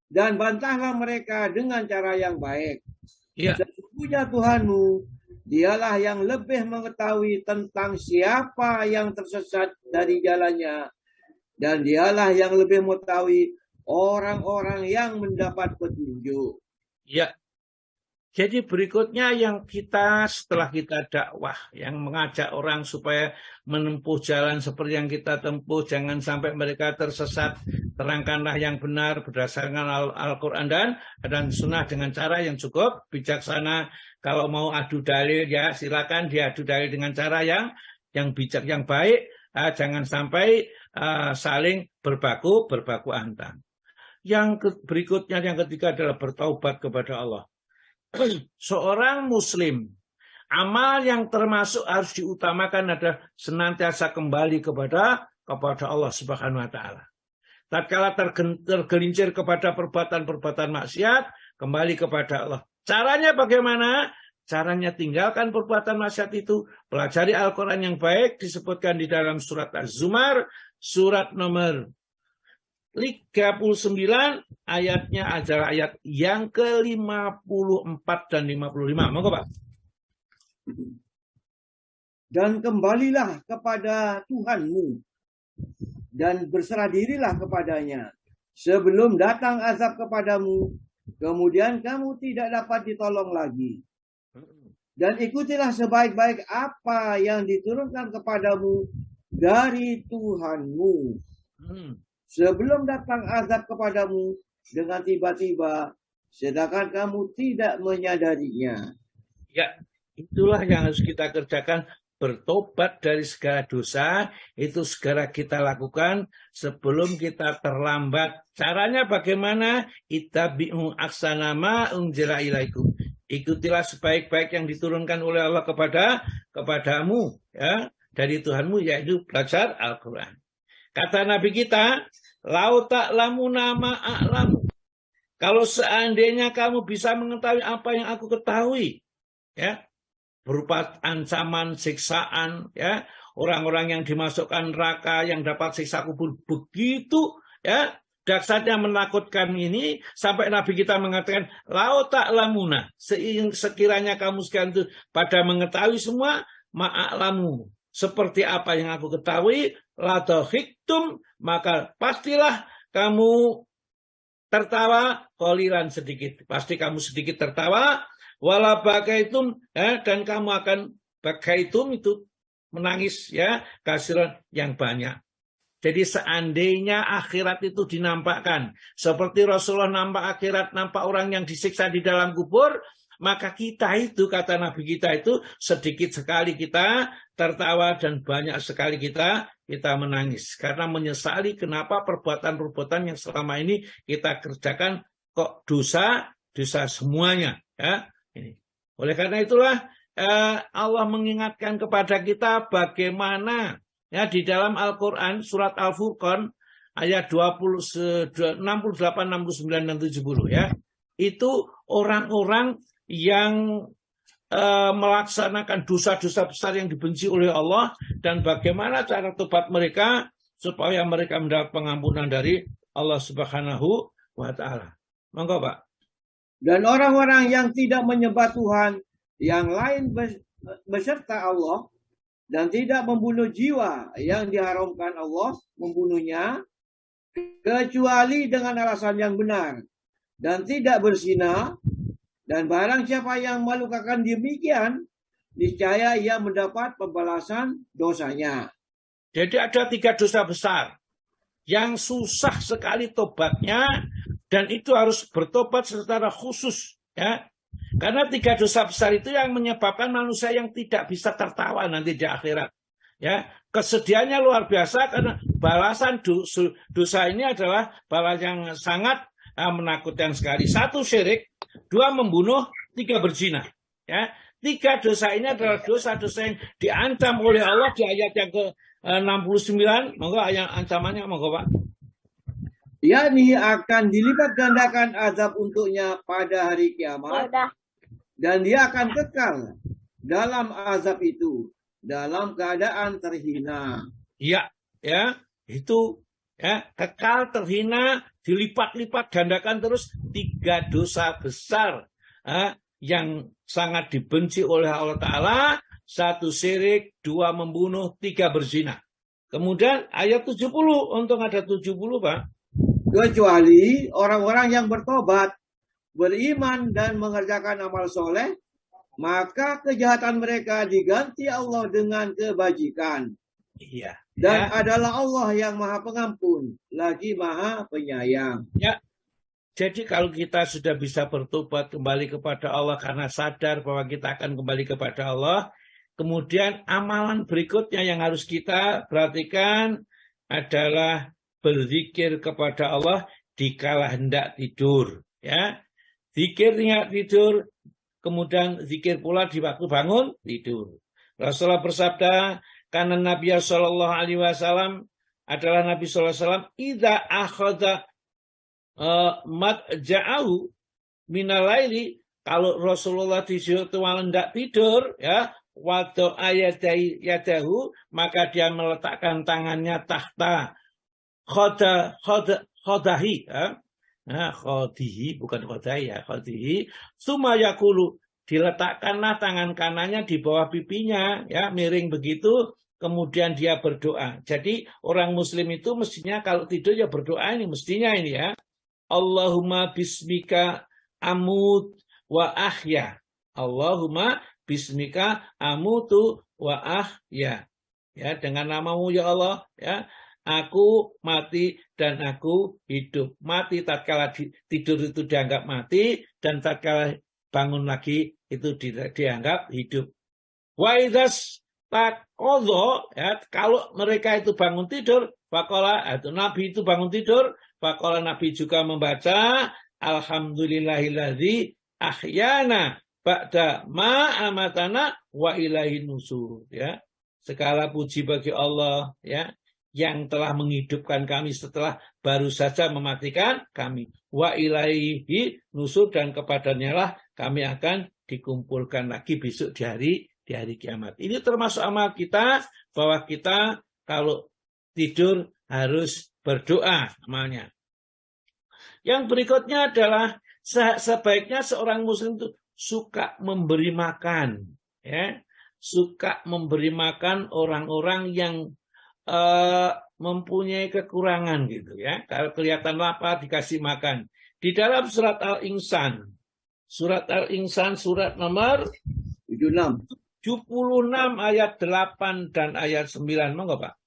dan bantahlah mereka dengan cara yang baik. Ya. Sesungguhnya Tuhanmu, dialah yang lebih mengetahui tentang siapa yang tersesat dari jalannya, dan dialah yang lebih mengetahui orang-orang yang mendapat petunjuk. Ya. Jadi berikutnya yang kita setelah kita dakwah, yang mengajak orang supaya menempuh jalan seperti yang kita tempuh, jangan sampai mereka tersesat. Terangkanlah yang benar berdasarkan Al-Quran dan Sunnah dengan cara yang cukup bijaksana. Kalau mau adu dalil, ya silakan diadu dalil dengan cara yang bijak, yang baik. Jangan sampai saling berbaku hantam. Yang berikutnya, yang ketiga adalah bertaubat kepada Allah. Seorang muslim, amal yang termasuk harus diutamakan adalah senantiasa kembali kepada Allah Subhanahu wa taala. Tatkala tergelincir kepada perbuatan-perbuatan maksiat, kembali kepada Allah. Caranya bagaimana? Caranya tinggalkan perbuatan maksiat itu, pelajari Al-Quran yang baik, disebutkan di dalam surat Az-Zumar, surat nomor 39, ayatnya adalah ayat yang ke-54 dan 55. Monggo Pak. Dan kembalilah kepada Tuhanmu dan berserah dirilah kepadanya sebelum datang azab kepadamu, kemudian kamu tidak dapat ditolong lagi. Dan ikutilah sebaik-baik apa yang diturunkan kepadamu dari Tuhanmu. Sebelum datang azab kepadamu dengan tiba-tiba, sedangkan kamu tidak menyadarinya. Ya, itulah yang harus kita kerjakan. Bertobat dari segala dosa, itu segera kita lakukan sebelum kita terlambat. Caranya bagaimana? Ittabi'u ahsanama unzila ilaikum. Ikutilah sebaik-baik yang diturunkan oleh Allah kepadamu, ya, dari Tuhanmu, yaitu belajar Al-Quran. Kata Nabi kita, lau ta'lamuna ma a'lamu. Kalau seandainya kamu bisa mengetahui apa yang aku ketahui, ya, berupa ancaman, siksaan, ya, orang-orang yang dimasukkan neraka, yang dapat siksa kubur begitu, ya, dahsyatnya menakutkan ini, sampai Nabi kita mengatakan, lau ta'lamuna, sekiranya kamu sekalian itu pada mengetahui semua, ma'a'lamu, seperti apa yang aku ketahui, ladhahiktum, maka pastilah kamu tertawa qalilan sedikit. Pasti kamu sedikit tertawa, wala bakaitum, dan kamu akan bakaitum itu menangis ya, kasiran yang banyak. Jadi seandainya akhirat itu dinampakkan, seperti Rasulullah nampak akhirat, nampak orang yang disiksa di dalam kubur, maka kita itu, kata Nabi kita itu, sedikit sekali kita tertawa dan banyak sekali kita menangis. Karena menyesali kenapa perbuatan-perbuatan yang selama ini kita kerjakan kok dosa semuanya. Ya. Oleh karena itulah Allah mengingatkan kepada kita bagaimana ya di dalam Al-Quran surat Al-Furqan ayat 68, 69 dan 70 ya. Itu orang-orang yang melaksanakan dosa-dosa besar yang dibenci oleh Allah dan bagaimana cara tobat mereka supaya mereka mendapat pengampunan dari Allah Subhanahu wa taala. Monggo, Pak. Dan orang-orang yang tidak menyembah Tuhan yang lain beserta Allah dan tidak membunuh jiwa yang diharamkan Allah membunuhnya kecuali dengan alasan yang benar dan tidak berzina, dan barang siapa yang melakukan demikian niscaya ia mendapat pembalasan dosanya. Jadi ada 3 dosa besar yang susah sekali tobatnya dan itu harus bertobat secara khusus ya. Karena 3 dosa besar itu yang menyebabkan manusia yang tidak bisa tertawa nanti di akhirat. Ya, kesedihannya luar biasa karena balasan dosa ini adalah balasan yang sangat menakutkan sekali. 1 syirik, 2 membunuh, 3 berzina. Ya, 3 dosa ini adalah dosa-dosa yang diancam oleh Allah di ayat yang ke-69. Monggo ayat ancamannya, monggo Pak. Yakni akan dilipat gandakan azab untuknya pada hari kiamat. Dan dia akan kekal dalam azab itu dalam keadaan terhina. Iya, ya, itu ya, kekal terhina, dilipat-lipat gandakan terus 3 dosa besar yang sangat dibenci oleh Allah Ta'ala. 1 syirik, 2 membunuh, 3 berzina. Kemudian ayat 70, untung ada 70 Pak. Kecuali orang-orang yang bertobat, beriman dan mengerjakan amal soleh, maka kejahatan mereka diganti Allah dengan kebajikan. Iya. Dan adalah Allah yang Maha Pengampun, lagi Maha Penyayang. Ya. Jadi kalau kita sudah bisa bertobat kembali kepada Allah karena sadar bahwa kita akan kembali kepada Allah, kemudian amalan berikutnya yang harus kita perhatikan adalah berzikir kepada Allah dikala hendak tidur, ya. Zikir hendak tidur, kemudian zikir pula di waktu bangun tidur. Rasulullah bersabda, karena Nabi sallallahu alaihi wasallam adalah Nabi sallallahu alaihi wasallam idza akhadha madja'ahu minal laili, kalau Rasulullah di suatu malam hendak tidur, ya, waktu yadahu, maka dia meletakkan tangannya tahta khodahi, ya. Nah, khodihi bukan khodai ya, khodihi. Suma yakulu, diletakkanlah tangan kanannya di bawah pipinya, ya, miring begitu. Kemudian dia berdoa. Jadi orang Muslim itu mestinya kalau tidur ya berdoa ini, mestinya ini ya. Allahumma bismika amut wa ahya. Allahumma bismika amutu wa ahya. Ya, dengan namamu ya Allah, ya. Aku mati dan aku hidup. Mati tatkala tidur itu dianggap mati, dan tatkala bangun lagi itu dianggap hidup. Wa idzas taqadha, ya, kalau mereka itu bangun tidur, faqala, itu Nabi itu bangun tidur, faqala Nabi juga membaca alhamdulillahilladzi ahyana ba'da ma amatana wa ilaihin nusur, ya. Segala puji bagi Allah, ya, yang telah menghidupkan kami setelah baru saja mematikan kami. Wa ilaihi nusur, dan kepadanya lah kami akan dikumpulkan lagi besok di hari kiamat. Ini termasuk amal kita, bahwa kita kalau tidur harus berdoa amalnya. Yang berikutnya adalah sebaiknya seorang muslim itu suka memberi makan, ya. Suka memberi makan orang-orang yang mempunyai kekurangan gitu ya. Kalau kelihatan lapar dikasih makan. Di dalam surat Al-Insan surat nomor 76. 76 ayat 8 dan ayat 9. Monggo Pak.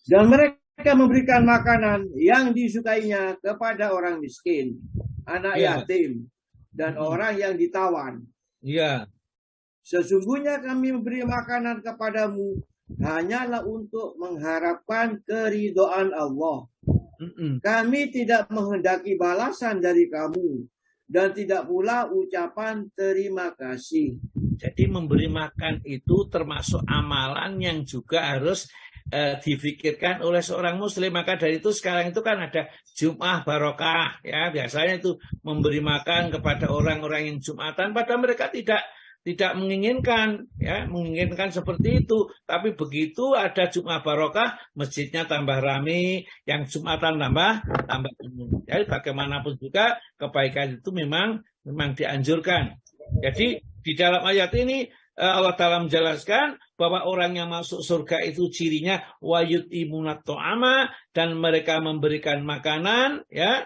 Dan mereka memberikan makanan yang disukainya kepada orang miskin, anak Ya. yatim, dan orang yang ditawan. Ya. Sesungguhnya kami memberi makanan kepadamu hanyalah untuk mengharapkan keridhaan Allah. Kami tidak menghendaki balasan dari kamu dan tidak pula ucapan terima kasih. Jadi memberi makan itu termasuk amalan yang juga harus difikirkan oleh seorang muslim. Maka dari itu sekarang itu kan ada Jum'ah Barokah, ya biasanya itu memberi makan kepada orang-orang yang Jumatan, padahal mereka tidak menginginkan, ya menginginkan seperti itu. Tapi begitu ada Jum'ah Barokah, masjidnya tambah ramai, yang Jumatan tambah umum. Jadi bagaimanapun juga kebaikan itu memang dianjurkan. Jadi di dalam ayat ini Allah Ta'ala menjelaskan bahwa orang yang masuk surga itu cirinya wayut'imunat to'ama, dan mereka memberikan makanan ya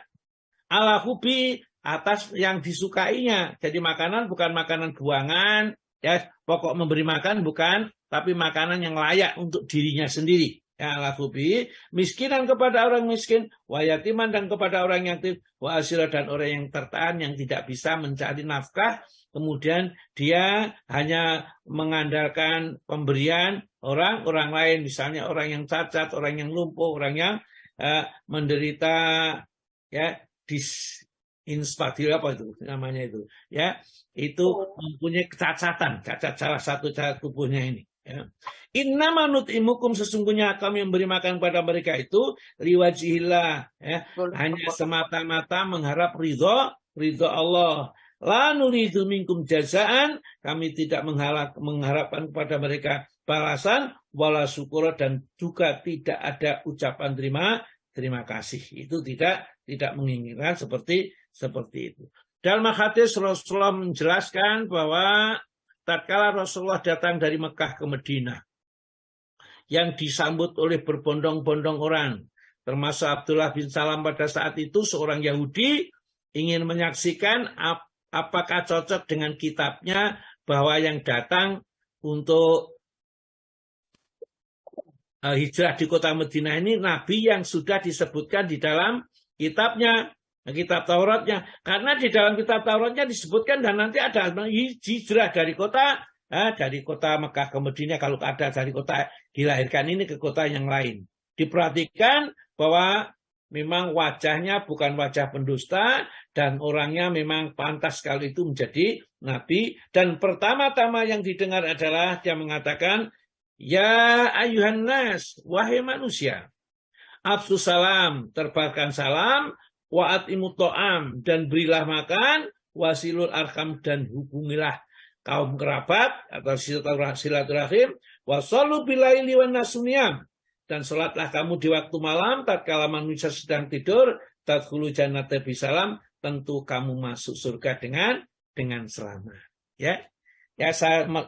ala hubi, atas yang disukainya. Jadi makanan bukan makanan buangan, ya pokok memberi makan bukan, tapi makanan yang layak untuk dirinya sendiri. Ya ala hubi, miskinan kepada orang miskin, wayatiman dan kepada orang yatim, wa asira dan orang yang tertahan yang tidak bisa mencari nafkah. Kemudian dia hanya mengandalkan pemberian orang lain, misalnya orang yang cacat, orang yang lumpuh, orang yang menderita ya apa itu namanya itu, ya itu mempunyai kecacatan, cacat salah satu cacat tubuhnya ini. Ya. Inna manut'imukum, sesungguhnya kami memberi makan pada mereka itu liwajihillah, ya hanya semata-mata mengharap ridho Allah. La nuridu minkum jazaan, kami tidak mengharapkan kepada mereka balasan, wala syukur, dan juga tidak ada ucapan terima kasih. Itu tidak menginginkan seperti itu. Dalam hadis Rasulullah menjelaskan bahwa tatkala Rasulullah datang dari Mekah ke Madinah, yang disambut oleh berbondong-bondong orang, termasuk Abdullah bin Salam pada saat itu seorang Yahudi, ingin menyaksikan apakah cocok dengan kitabnya bahwa yang datang untuk hijrah di kota Madinah ini Nabi yang sudah disebutkan di dalam kitabnya, kitab Tauratnya. Karena di dalam kitab Tauratnya disebutkan dan nanti ada hijrah dari kota Mekah ke Madinah, kalau ada dari kota dilahirkan ini ke kota yang lain. Diperhatikan bahwa memang wajahnya bukan wajah pendusta dan orangnya memang pantas sekali itu menjadi nabi. Dan pertama-tama yang didengar adalah dia mengatakan, ya ayuhan nas, wahai manusia, absu salam, terbarkan salam, wa'atimu to'am, dan berilah makan, wasilul arham, dan hubungilah kaum kerabat atau silaturahim, wasallu bilaili wan nasuniyam, dan sholatlah kamu di waktu malam tatkala manusia sedang tidur, tadkhulu jannata bisalam, tentu kamu masuk surga dengan selamat. Ya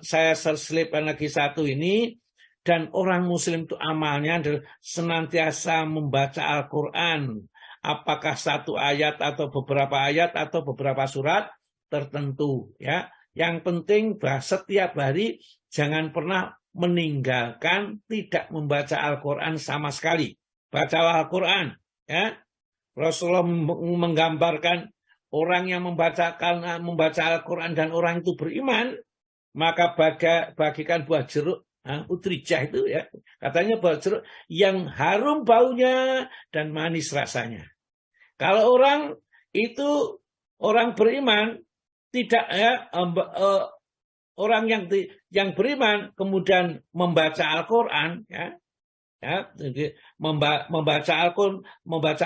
saya selipkan lagi satu ini. Dan orang muslim itu amalnya adalah senantiasa membaca Al-Quran, apakah satu ayat atau beberapa ayat atau beberapa surat tertentu, ya. Yang penting bahwa setiap hari jangan pernah meninggalkan tidak membaca Al-Quran sama sekali. Bacalah Al-Quran, ya. Rasulullah menggambarkan orang yang membaca Al-Quran dan orang itu beriman, maka bagikan buah jeruk, utrijah itu ya, katanya buah jeruk yang harum baunya dan manis rasanya. Kalau orang itu orang beriman tidak ya, orang yang beriman kemudian membaca Al-Quran, ya membaca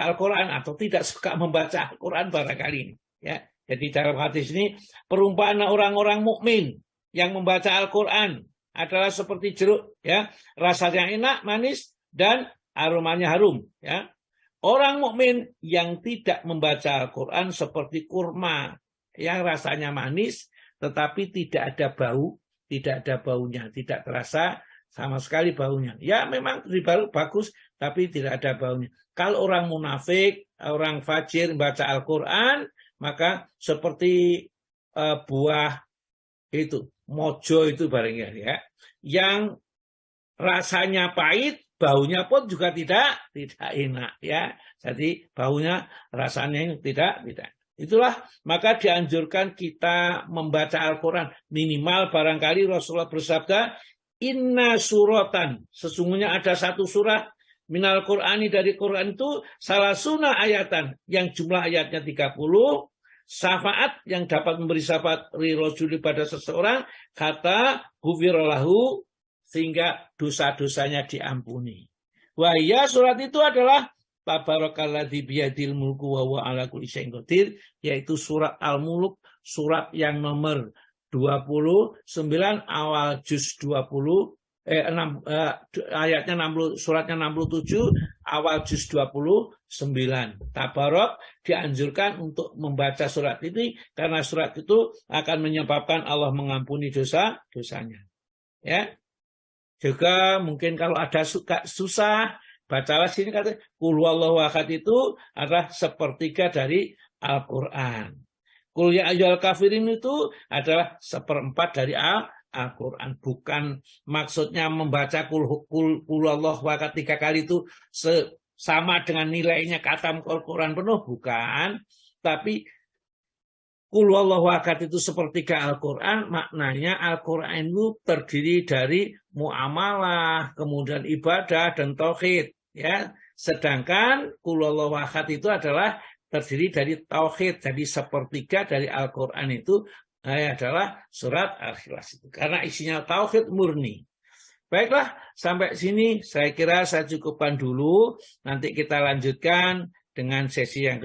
Al-Quran atau tidak suka membaca Al-Quran barangkali ini, ya. Jadi dalam hadis ini perumpamaan orang-orang mukmin yang membaca Al-Quran adalah seperti jeruk, ya, rasanya enak, manis, dan aromanya harum, ya. Orang mukmin yang tidak membaca Al-Quran seperti kurma yang rasanya manis, tetapi tidak ada bau, tidak ada baunya, tidak terasa sama sekali baunya. Ya memang bau bagus, tapi tidak ada baunya. Kalau orang munafik, orang fajir membaca Al-Quran, maka seperti buah itu mojo itu barangnya ya, yang rasanya pahit, baunya pun juga tidak enak ya. Jadi baunya, rasanya tidak. Itulah maka dianjurkan kita membaca Al-Quran minimal barangkali Rasulullah bersabda, inna suratan, sesungguhnya ada satu surat minal Qur'ani dari Quran itu salasuna ayatan yang jumlah ayatnya 30, syafaat yang dapat memberi syafaat rirojuli pada seseorang, kata hufirolahu, sehingga dosa-dosanya diampuni. Wahya surat itu adalah Tabarakalladzi biyadil mulku wa huwa ala kulli syai'in qadir, yaitu surat Al-Mulk, surat yang nomor 29 awal juz 20 ayatnya 60, suratnya 67 awal juz 29. Tabarok dianjurkan untuk membaca surat ini karena surat itu akan menyebabkan Allah mengampuni dosa-dosanya. Ya. Juga mungkin kalau ada susah, bacalah sini kata Qul huwallahu ahad itu adalah sepertiga dari Al-Quran. Qul ya ayyuhal kafirin itu adalah seperempat dari Al-Quran. Bukan maksudnya membaca Qul huwallahu ahad 3 kali itu sama dengan nilainya khatam Al-Quran penuh, bukan. Tapi Qul huwallahu ahad itu sepertiga Al-Quran, maknanya Al-Quran itu terdiri dari muamalah, kemudian ibadah dan tauhid, ya. Sedangkan Qul huwallahu ahad itu adalah terdiri dari tauhid, jadi sepertiga dari Al-Quran itu adalah surat Al-Ikhlas itu, karena isinya tauhid murni. Baiklah, sampai sini saya kira saya cukupkan dulu. Nanti kita lanjutkan dengan sesi yang kedua.